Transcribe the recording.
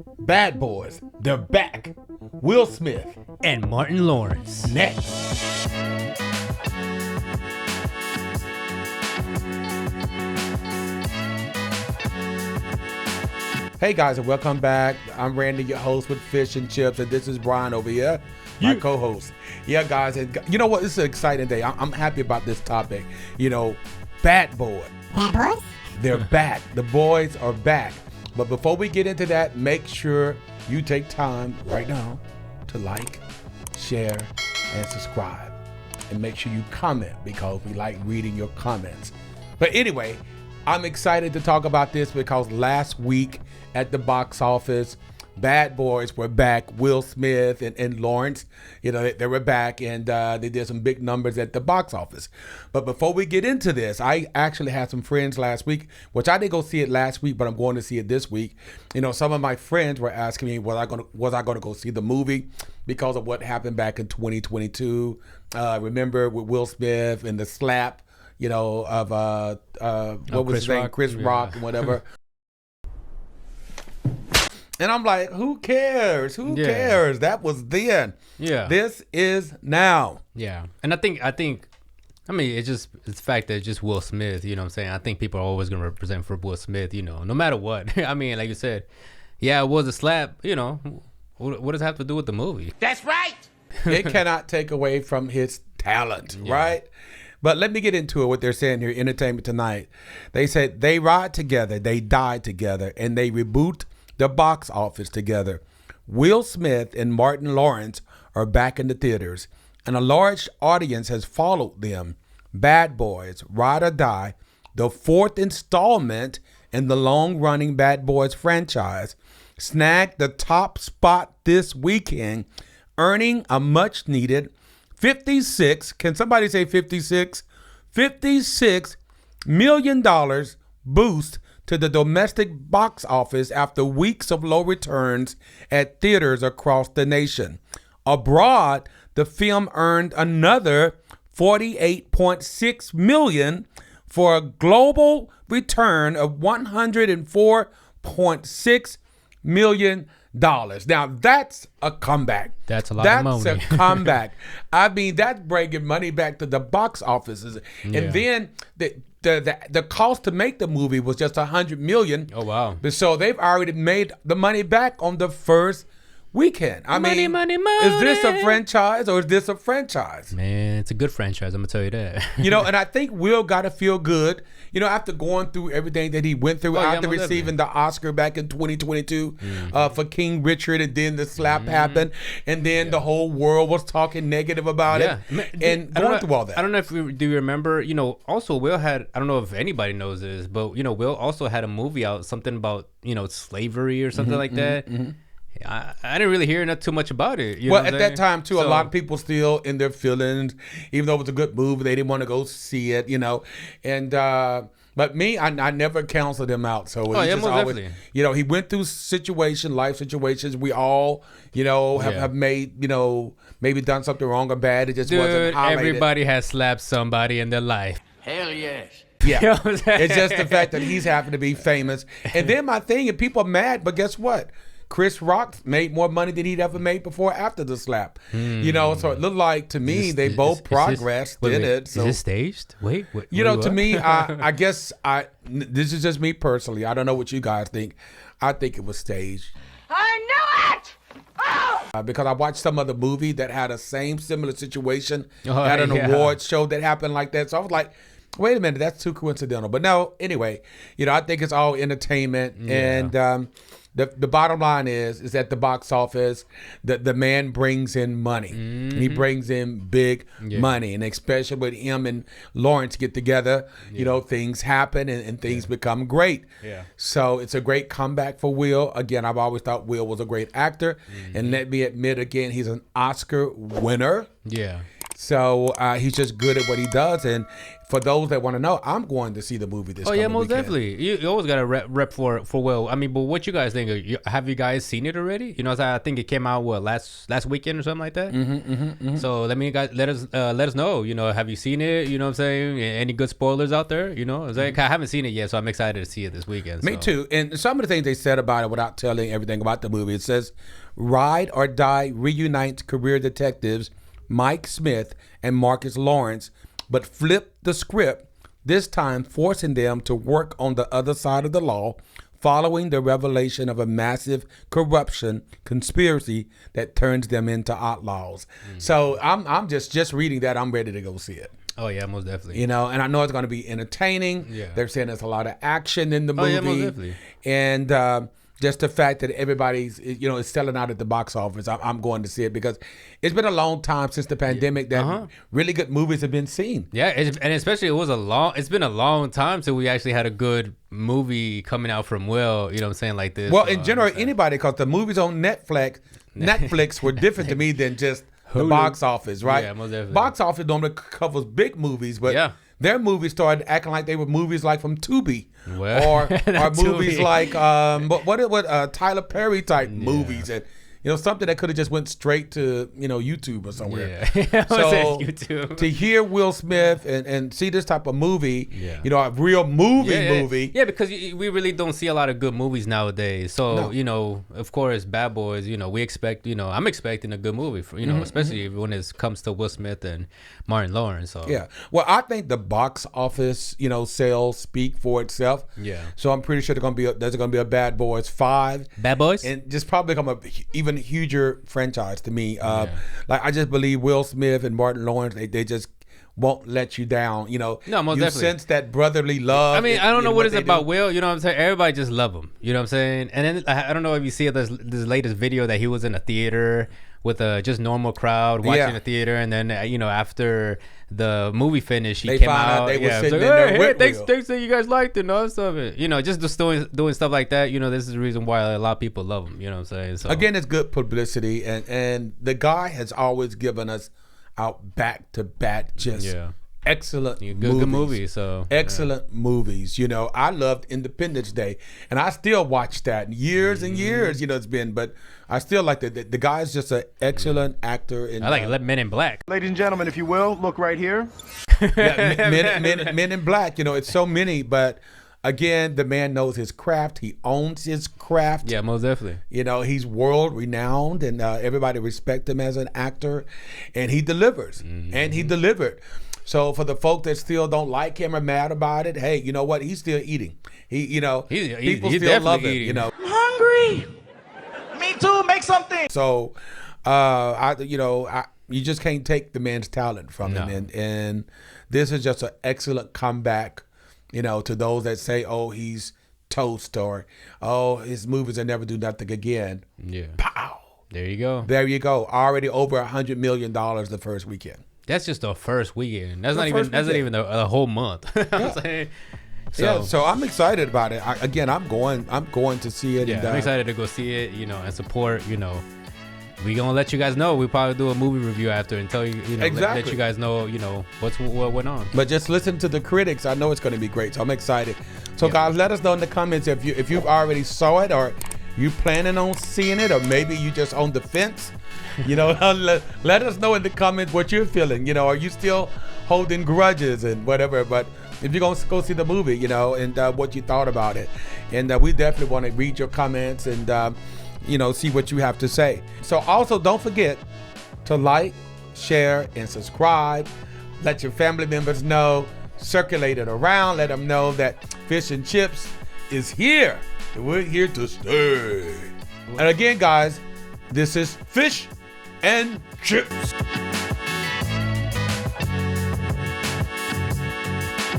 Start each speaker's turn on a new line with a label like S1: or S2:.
S1: Bad Boys, they're back. Will Smith
S2: and Martin Lawrence.
S1: Next. Hey guys, and welcome back. I'm Randy, your host with Fish and Chips, and this is Brian over here, my co-host. Yeah, guys, and you know what? This is an exciting day. I'm happy about this topic. You know, Bad Boys.
S3: Bad Boys?
S1: They're back. The boys are back. But before we get into that, make sure you take time right now to like, share, and subscribe. And make sure you comment because we like reading your comments. But anyway, I'm excited to talk about this because last week at the box office, Bad Boys were back. Will Smith and Lawrence, you know, they were back, and they did some big numbers at the box office. But before we get into this, I actually had some friends last week, which I didn't go see it last week, but I'm going to see it this week. You know, some of my friends were asking me, was I going to go see the movie because of what happened back in 2022? Remember with Will Smith and the slap, you know, of what was his name, Chris Rock and whatever. And I'm like, who cares? Who cares? That was then.
S2: Yeah.
S1: This is now.
S2: Yeah. And I mean, it's the fact that it's just Will Smith, you know what I'm saying? I think people are always going to represent for Will Smith, you know, no matter what. I mean, like you said, yeah, it was a slap, you know. What does it have to do with the movie?
S3: That's right.
S1: It cannot take away from his talent, right? But let me get into it, what they're saying here, Entertainment Tonight. They said they ride together, they die together, and they reboot the box office together. Will Smith and Martin Lawrence are back in the theaters, and a large audience has followed them. Bad Boys, Ride or Die, the fourth installment in the long-running Bad Boys franchise, snagged the top spot this weekend, earning a much-needed 56, can somebody say 56? $56 million boost to the domestic box office after weeks of low returns at theaters across the nation. Abroad, the film earned another $48.6 million for a global return of $104.6 million. Now that's a comeback.
S2: That's a lot of money.
S1: That's a comeback. I mean, that's bringing money back to the box offices. And then the cost to make the movie was just $100 million.
S2: Oh wow!
S1: So they've already made the money back on the first weekend. I mean, is this a franchise or is this a franchise?
S2: Man, it's a good franchise. I'm gonna tell you that.
S1: You know, and I think Will got to feel good. You know, after going through everything that he went through, after receiving the Oscar back in 2022 for King Richard, and then the slap happened, and then the whole world was talking negative about it, and going through all that.
S2: I don't know if do you remember, you know, also Will had, I don't know if anybody knows this, but, you know, Will also had a movie out, something about, you know, slavery or something like that. I didn't really hear not too much about it. You know
S1: at that time too, a lot of people still in their feelings, even though it was a good movie, they didn't want to go see it, you know. And but me, I never counseled him out. So it's just always, definitely. You know, he went through life situations. We all, you know, have made, you know, maybe done something wrong or bad. It just wasn't highlighted.
S2: Everybody has slapped somebody in their life.
S3: Hell yes.
S1: Yeah, you know it's just the fact that he's happened to be famous. And then my thing, and people are mad, but guess what? Chris Rock made more money than he'd ever made before after the slap. You know, so it looked like to me they both progressed in it. So
S2: is it staged? Wait,
S1: you know, to me, I guess this is just me personally. I don't know what you guys think. I think it was staged.
S3: I knew it! Oh!
S1: Because I watched some other movie that had a similar situation at an award show that happened like that. So I was like, wait a minute, that's too coincidental. But no, anyway, you know, I think it's all entertainment. And the bottom line is at the box office, the man brings in money. He brings in big money. And especially when him and Lawrence get together, you know, things happen and things become great. So it's a great comeback for Will. Again, I've always thought Will was a great actor. And let me admit again, he's an Oscar winner. So he's just good at what he does. And for those that want to know, I'm going to see the movie this coming
S2: most
S1: weekend.
S2: definitely. You always got to rep for Will. I mean, but what you guys think? Have you guys seen it already? You know, I think it came out last weekend or something like that. So let us know. You know, have you seen it? You know what I'm saying? Any good spoilers out there? You know, I haven't seen it yet, so I'm excited to see it this weekend.
S1: Me too. And some of the things they said about it without telling everything about the movie, it says, Ride or Die reunites career detectives Mike Smith and Marcus Lawrence, but flip the script, this time forcing them to work on the other side of the law following the revelation of a massive corruption conspiracy that turns them into outlaws. So I'm just reading that. I'm ready to go see it.
S2: Oh yeah, most definitely.
S1: You know, and I know it's going to be entertaining.
S2: Yeah.
S1: They're saying there's a lot of action in the movie.
S2: Oh yeah, most definitely.
S1: And just the fact that everybody's, you know, is selling out at the box office, I'm going to see it because it's been a long time since the pandemic that really good movies have been seen.
S2: Yeah, and especially it's been a long time since we actually had a good movie coming out from Will, you know what I'm saying, like this.
S1: Well, in general, anybody, because the movies on Netflix were different to me than just the box office, right?
S2: Yeah, most definitely.
S1: Box office normally covers big movies, but their movies started acting like they were movies like from Tubi.
S2: Well,
S1: or movies like what Tyler Perry type movies, and you know, something that could have just went straight to, you know, YouTube or somewhere.
S2: Yeah.
S1: So
S2: YouTube.
S1: To hear Will Smith and see this type of movie, you know, a real movie.
S2: Yeah, because we really don't see a lot of good movies nowadays. So, you know, of course, Bad Boys, you know, I'm expecting a good movie, for, you know, especially when it comes to Will Smith and Martin Lawrence. So.
S1: Yeah. Well, I think the box office, you know, sales speak for itself.
S2: Yeah.
S1: So I'm pretty sure there's going to be a Bad Boys 5.
S2: Bad Boys?
S1: And just probably become a even huger franchise to me. Like, I just believe Will Smith and Martin Lawrence, they just won't let you down. You know,
S2: no, most
S1: you
S2: definitely.
S1: Sense that brotherly love.
S2: I mean, I don't know what it's about Will. You know what I'm saying? Everybody just love him. You know what I'm saying? And then I don't know if you see this latest video that he was in a theater with a just normal crowd watching the theater, and then you know, after the movie finished, he came out.
S1: They were sitting
S2: like,
S1: in there with
S2: thanks that you guys liked it and all stuff. You know, just doing stuff like that. You know, this is the reason why a lot of people love him. You know what I'm saying? So
S1: again, it's good publicity, and the guy has always given us out back to back just excellent
S2: good movies. So
S1: excellent movies. You know, I loved Independence Day, and I still watch that years and years. You know, it's been, but I still like the guy's just an excellent actor. In,
S2: I like Men in Black.
S4: Ladies and gentlemen, if you will, look right here.
S1: Men in Black. You know, it's so many, but again, the man knows his craft. He owns his craft.
S2: Yeah, most definitely.
S1: You know, he's world renowned, and everybody respect him as an actor, and he delivers. And he delivered. So for the folk that still don't like him or mad about it, hey, you know what? He's still eating. People
S2: he's
S1: still love him.
S2: eating.
S1: You know,
S4: I'm hungry. Me too. Make something.
S1: so you just can't take the man's talent from him, and this is just an excellent comeback. You know, to those that say, oh, he's toast, or oh, his movies will never do nothing again.
S2: Yeah.
S1: Pow.
S2: There you go.
S1: There you go. Already over $100 million the first weekend.
S2: That's just the first weekend. That's not even the whole month. I'm saying.
S1: So I'm excited about it. I'm going to see it.
S2: Yeah, I'm excited to go see it. You know, and support. You know, we gonna let you guys know. We probably do a movie review after and tell you. You know, let you guys know. You know what went on.
S1: But just listen to the critics. I know it's going to be great. So I'm excited. So guys, let us know in the comments if you've already saw it, or you planning on seeing it, or maybe you just on the fence. You know, let us know in the comments what you're feeling. You know, are you still holding grudges and whatever? But if you're going to go see the movie, you know, and what you thought about it. And we definitely want to read your comments and, you know, see what you have to say. So also don't forget to like, share, and subscribe. Let your family members know. Circulate it around. Let them know that Fish and Chips is here. We're here to stay. And again, guys, this is Fish and Chips.